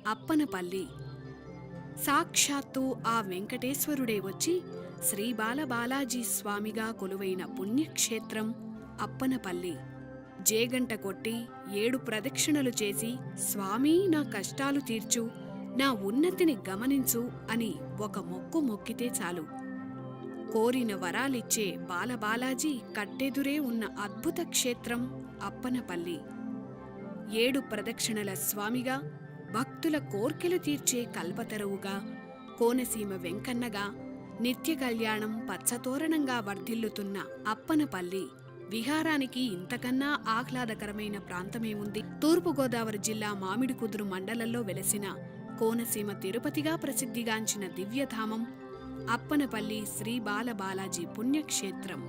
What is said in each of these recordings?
అప్పనపల్లి. సాక్షాత్తు ఆ వెంకటేశ్వరుడే వచ్చి శ్రీ బాలబాలాజీ స్వామిగా కొలువైన పుణ్యక్షేత్రం అప్పనపల్లి. జేగంట కొట్టి 7 ప్రదక్షిణలు చేసి స్వామీ నా కష్టాలు తీర్చు, నా ఉన్నతిని గమనించు అని ఒక మొక్కు మొక్కితే చాలు, కోరిన వరాలిచ్చే బాలబాలాజీ కట్టెదురే ఉన్న అద్భుత క్షేత్రం అప్పనపల్లి. 7 ప్రదక్షిణల స్వామిగా, భక్తుల కోర్కెలు తీర్చే కల్పతరువుగా, కోనసీమ వెంకన్నగా, నిత్య కళ్యాణం పచ్చతోరణంగా వర్ధిల్లుతున్న అప్పనపల్లి విహారానికి ఇంతకన్నా ఆహ్లాదకరమైన ప్రాంతమేముంది? తూర్పుగోదావరి జిల్లా మామిడికుదురు మండలంలో వెలసిన కోనసీమ తిరుపతిగా ప్రసిద్ధిగాంచిన దివ్యధామం అప్పనపల్లి శ్రీ బాలబాలాజీ పుణ్యక్షేత్రం.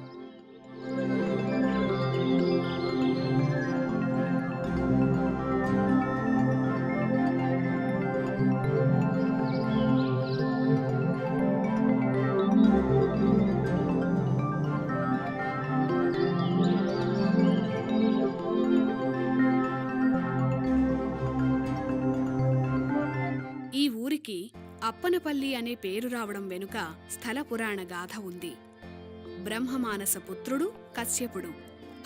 ఈ ఊరికి అప్పనపల్లి అనే పేరు రావడం వెనుక స్థల పురాణ గాథ ఉంది. బ్రహ్మమానస పుత్రుడు కశ్యపుడు,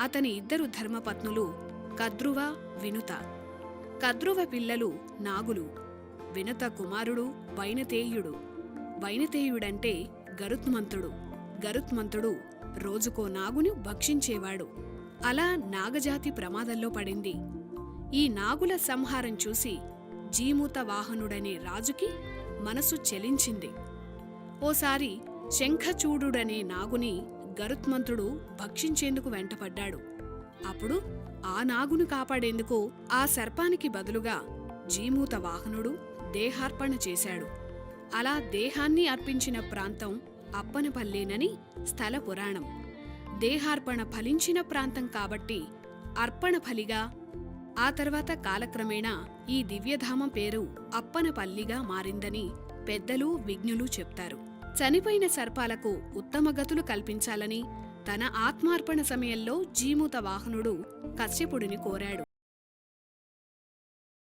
అతని 2 ధర్మపత్నులు కద్రువ, వినుత. కద్రువ పిల్లలు నాగులు, వినుత కుమారుడు వైనతేయుడు. వైనతేయుడంటే గరుత్మంతుడు. గరుత్మంతుడు రోజుకో నాగుని భక్షించేవాడు. అలా నాగజాతి ప్రమాదంలో పడింది. ఈ నాగుల సంహారం చూసి జీమూత వాహనుడనే రాజుకి మనసు చెలించింది. ఓసారి శంఖచూడుడనే నాగుని గరుత్మంతుడు భక్షించేందుకు వెంటపడ్డాడు. అప్పుడు ఆ నాగును కాపాడేందుకు ఆ సర్పానికి బదులుగా జీమూత వాహనుడు దేహార్పణ చేశాడు. అలా దేహాన్ని అర్పించిన ప్రాంతం అప్పనపల్లేనని స్థల పురాణం. దేహార్పణ ఫలించిన ప్రాంతం కాబట్టి అర్పణఫలిగా, ఆ తర్వాత కాలక్రమేణా ఈ దివ్యధామం పేరు అప్పనపల్లిగా మారిందని పెద్దలు విజ్ఞులు చెప్తారు. చనిపోయిన సర్పాలకు ఉత్తమ గతులు కల్పించాలని తన ఆత్మార్పణ సమయంలో జీమూత వాహనుడు కశ్యపుడిని కోరాడు.